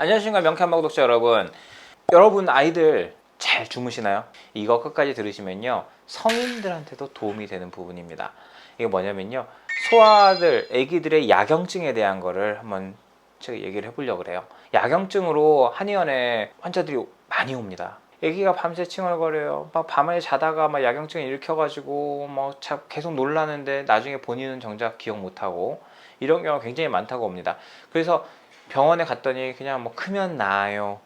안녕하십니까 명쾌한방 구독자 여러분 아이들 잘 주무시나요? 이거 끝까지 들으시면요 성인들한테도 도움이 되는 부분입니다. 이게 뭐냐면요 소아들, 아기들의 야경증에 대한 거를 한번 제가 얘기를 해보려고 그래요. 야경증으로 한의원에 환자들이 많이 옵니다. 아기가 밤새 칭얼거려요. 막 밤에 자다가 막 야경증 일으켜가지고 막 계속 놀라는데 나중에 본인은 정작 기억 못하고 이런 경우가 굉장히 많다고 옵니다. 그래서 병원에 갔더니 그냥 뭐 크면 나아요.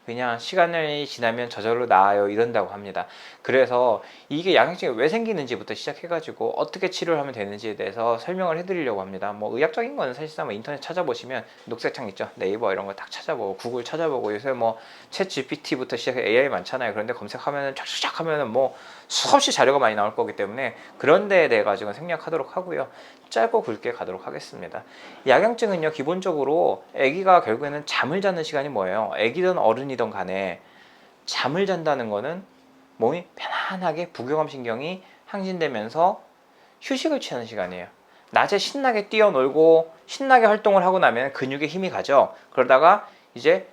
그냥 시간이 지나면 저절로 나아요. 이런다고 합니다. 그래서 이게 양액증이 왜 생기는지부터 시작해가지고 어떻게 치료를 하면 되는지에 대해서 설명을 해드리려고 합니다. 뭐 의학적인 거는 사실상 뭐 인터넷 찾아보시면 녹색창 있죠. 네이버 이런 거 딱 찾아보고 구글 찾아보고 요새 뭐 챗 GPT부터 시작해 AI 많잖아요. 그런데 검색하면은 쫙쫙 하면은 뭐 수없이 자료가 많이 나올 거기 때문에 그런 데에 대해 가지고 생략하도록 하고요. 짧고 굵게 가도록 하겠습니다. 야경증은요 기본적으로 아기가 결국에는 잠을 자는 시간이 뭐예요? 아기든 어른이든 간에 잠을 잔다는 거는 몸이 편안하게 부교감 신경이 항진되면서 휴식을 취하는 시간이에요. 낮에 신나게 뛰어놀고 신나게 활동을 하고 나면 근육에 힘이 가죠. 그러다가 이제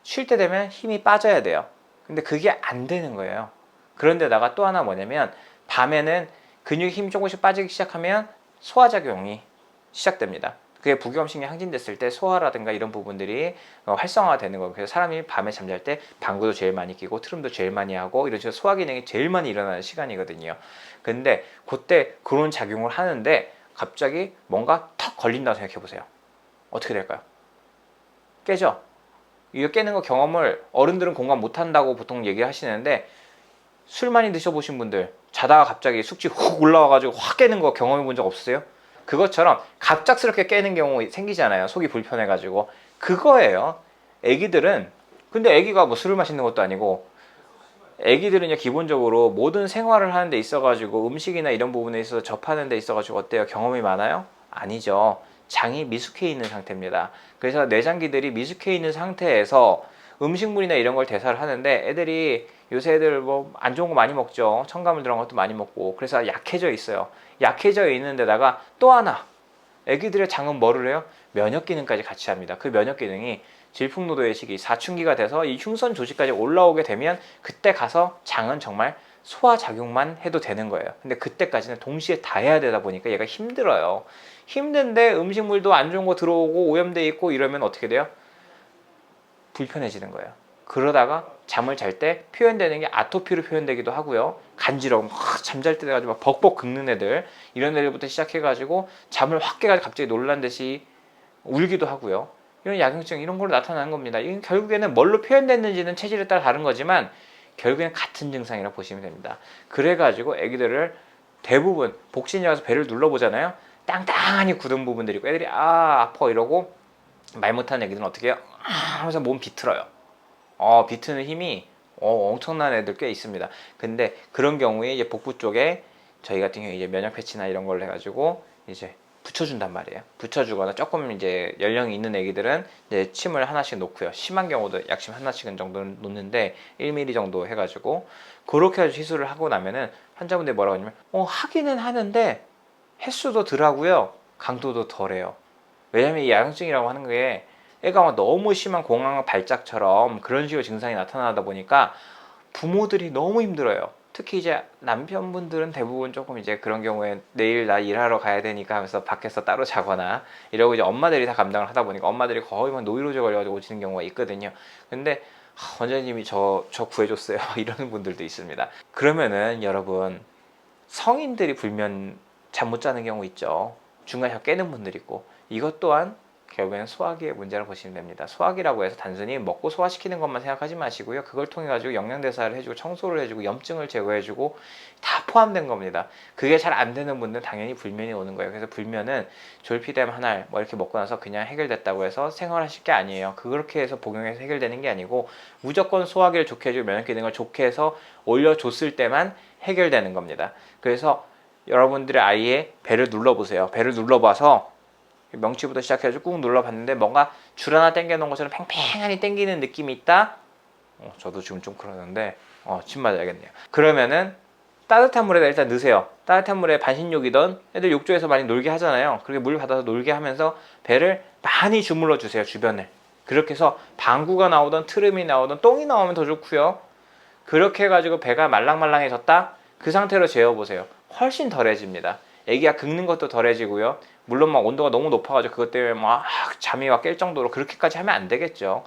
쉴 때 되면 힘이 빠져야 돼요. 근데 그게 안 되는 거예요. 그런데다가 또 하나 뭐냐면 밤에는 근육에 힘이 조금씩 빠지기 시작하면 소화작용이 시작됩니다. 그게 부교감신경이 항진됐을 때 소화라든가 이런 부분들이 활성화가 되는 거예요. 그래서 사람이 밤에 잠잘 때 방구도 제일 많이 끼고 트름도 제일 많이 하고 이런 식으로 소화 기능이 제일 많이 일어나는 시간이거든요. 근데 그때 그런 작용을 하는데 갑자기 뭔가 턱 걸린다고 생각해 보세요. 어떻게 될까요? 깨죠? 이거 깨는 거 경험을 어른들은 공감 못 한다고 보통 얘기하시는데 술 많이 드셔보신 분들 자다가 갑자기 숙취 훅 올라와가지고 확 깨는 거 경험해 본 적 없으세요? 그것처럼 갑작스럽게 깨는 경우 생기잖아요. 속이 불편해가지고 그거예요. 애기들은 근데 애기가 뭐 술을 마시는 것도 아니고 애기들은요 기본적으로 모든 생활을 하는 데 있어가지고 음식이나 이런 부분에 있어서 접하는 데 있어가지고 어때요? 경험이 많아요? 아니죠. 장이 미숙해 있는 상태입니다. 그래서 내장기들이 미숙해 있는 상태에서 음식물이나 이런 걸 대사를 하는데 애들이 요새 애들 뭐 안 좋은 거 많이 먹죠. 첨가물 들어간 것도 많이 먹고 그래서 약해져 있어요. 약해져 있는 데다가 또 하나 애기들의 장은 뭐를 해요? 면역 기능까지 같이 합니다. 그 면역 기능이 질풍노도의 시기, 사춘기가 돼서 이 흉선 조직까지 올라오게 되면 그때 가서 장은 정말 소화작용만 해도 되는 거예요. 근데 그때까지는 동시에 다 해야 되다 보니까 얘가 힘들어요. 힘든데 음식물도 안 좋은 거 들어오고 오염돼 있고 이러면 어떻게 돼요? 불편해지는 거예요. 그러다가 잠을 잘 때 표현되는 게 아토피로 표현되기도 하고요. 간지러움, 잠잘 때 돼가지고 막 벅벅 긁는 애들 이런 애들부터 시작해가지고 잠을 확 깨가지고 갑자기 놀란 듯이 울기도 하고요. 이런 야경증 이런 걸로 나타나는 겁니다. 이건 결국에는 뭘로 표현됐는지는 체질에 따라 다른 거지만 결국엔 같은 증상이라고 보시면 됩니다. 그래가지고 애기들을 대부분 복신이 와서 배를 눌러보잖아요. 땅땅하니 굳은 부분들이 있고 애들이 아파 이러고 말 못하는 애기들은 어떻게 해요? 하면서 몸 비틀어요. 비트는 힘이 엄청난 애들 꽤 있습니다. 근데 그런 경우에 이제 복부 쪽에 저희 같은 경우에 이제 면역 패치나 이런 걸 해가지고 이제 붙여준단 말이에요. 붙여주거나 조금 이제 연령이 있는 애기들은 이제 침을 하나씩 놓고요. 심한 경우도 약침 하나씩은 정도 놓는데 1mm 정도 해가지고 그렇게 해서 시술을 하고 나면은 환자분들이 뭐라고 하냐면 하기는 하는데 횟수도 덜하고요. 강도도 덜해요. 왜냐면 이 야경증이라고 하는 게 애가 너무 심한 공황 발작처럼 그런 식으로 증상이 나타나다 보니까 부모들이 너무 힘들어요. 특히 이제 남편분들은 대부분 조금 이제 그런 경우에 내일 나 일하러 가야 되니까 하면서 밖에서 따로 자거나 이러고 이제 엄마들이 다 감당을 하다 보니까 엄마들이 거의 막 노이로제 걸려가지고 오시는 경우가 있거든요. 근데 원장님이 저 구해줬어요. 이러는 분들도 있습니다. 그러면은 여러분 성인들이 불면 잠 못 자는 경우 있죠. 중간에 깨는 분들 있고 이것 또한 결국에는 소화기의 문제를 보시면 됩니다. 소화기라고 해서 단순히 먹고 소화시키는 것만 생각하지 마시고요. 그걸 통해 가지고 영양대사를 해주고 청소를 해주고 염증을 제거해주고 다 포함된 겁니다. 그게 잘 안 되는 분들은 당연히 불면이 오는 거예요. 그래서 불면은 졸피뎀 한 알 뭐 이렇게 먹고 나서 그냥 해결됐다고 해서 생활하실 게 아니에요. 그렇게 해서 복용해서 해결되는 게 아니고 무조건 소화기를 좋게 해주고 면역 기능을 좋게 해서 올려줬을 때만 해결되는 겁니다. 그래서 여러분들의 아이의 배를 눌러보세요. 배를 눌러봐서 명치부터 시작해서 꾹 눌러봤는데 뭔가 줄 하나 당겨놓은 것처럼 팽팽하니 당기는 느낌이 있다. 저도 지금 좀 그러는데 침 맞아야겠네요. 그러면은 따뜻한 물에다 일단 넣으세요. 따뜻한 물에 반신욕이든 애들 욕조에서 많이 놀게 하잖아요. 그렇게 물 받아서 놀게 하면서 배를 많이 주물러 주세요. 주변을. 그렇게 해서 방구가 나오든 트름이 나오든 똥이 나오면 더 좋고요. 그렇게 해가지고 배가 말랑말랑해졌다? 그 상태로 재워보세요. 훨씬 덜해집니다. 애기가 긁는 것도 덜해지고요. 물론 막 온도가 너무 높아가지고 그것 때문에 막 잠이 와 깰 정도로 그렇게까지 하면 안 되겠죠.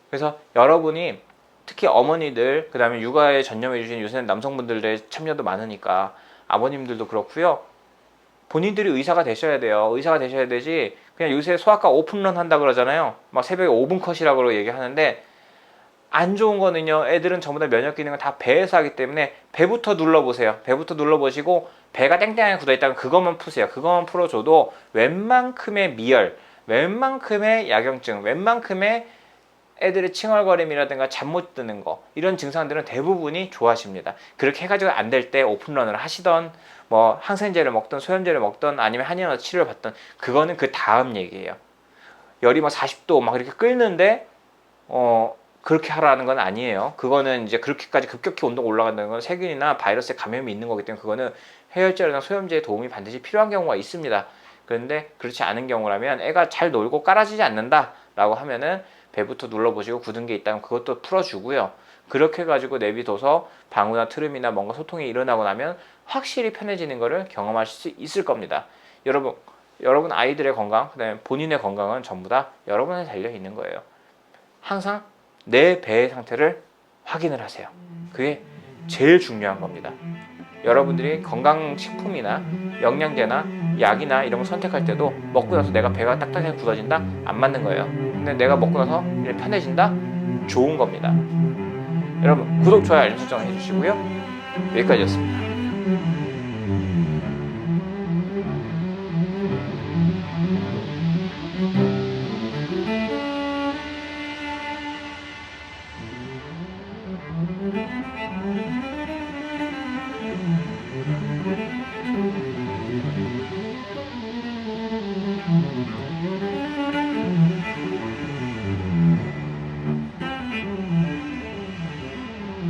그래서 여러분이 특히 어머니들, 그 다음에 육아에 전념해 주신 요새는 남성분들의 참여도 많으니까 아버님들도 그렇고요. 본인들이 의사가 되셔야 돼요. 의사가 되셔야 되지 그냥 요새 소아과 오픈런 한다 그러잖아요. 막 새벽에 5분 컷이라고 얘기하는데 안 좋은 거는요. 애들은 전부 다 면역 기능을 다 배에서 하기 때문에 배부터 눌러보세요. 배부터 눌러보시고 배가 땡땡하게 굳어있다면 그것만 푸세요. 그것만 풀어줘도 웬만큼의 미열, 웬만큼의 야경증, 웬만큼의 애들의 칭얼거림이라든가 잠 못 드는 거 이런 증상들은 대부분이 좋아집니다. 그렇게 해가지고 안 될 때 오픈런을 하시던 뭐 항생제를 먹던 소염제를 먹던 아니면 한의원 치료를 받던 그거는 그 다음 얘기예요. 열이 막 40도 막 이렇게 끓는데 그렇게 하라는 건 아니에요. 그거는 이제 그렇게까지 급격히 온도가 올라간다는 건 세균이나 바이러스에 감염이 있는 거기 때문에 그거는 해열제나 소염제의 도움이 반드시 필요한 경우가 있습니다. 그런데 그렇지 않은 경우라면 애가 잘 놀고 깔아지지 않는다라고 하면은 배부터 눌러보시고 굳은 게 있다면 그것도 풀어주고요. 그렇게 해가지고 내비둬서 방구나 트름이나 뭔가 소통이 일어나고 나면 확실히 편해지는 것을 경험하실 수 있을 겁니다. 여러분 아이들의 건강, 그다음에 본인의 건강은 전부 다 여러분에 달려 있는 거예요. 항상 내 배의 상태를 확인을 하세요. 그게 제일 중요한 겁니다. 여러분들이 건강식품이나 영양제나 약이나 이런 거 선택할 때도 먹고 나서 내가 배가 딱딱하게 굳어진다? 안 맞는 거예요. 근데 내가 먹고 나서 편해진다? 좋은 겁니다. 여러분 구독, 좋아요, 알림 설정 해주시고요. 여기까지였습니다.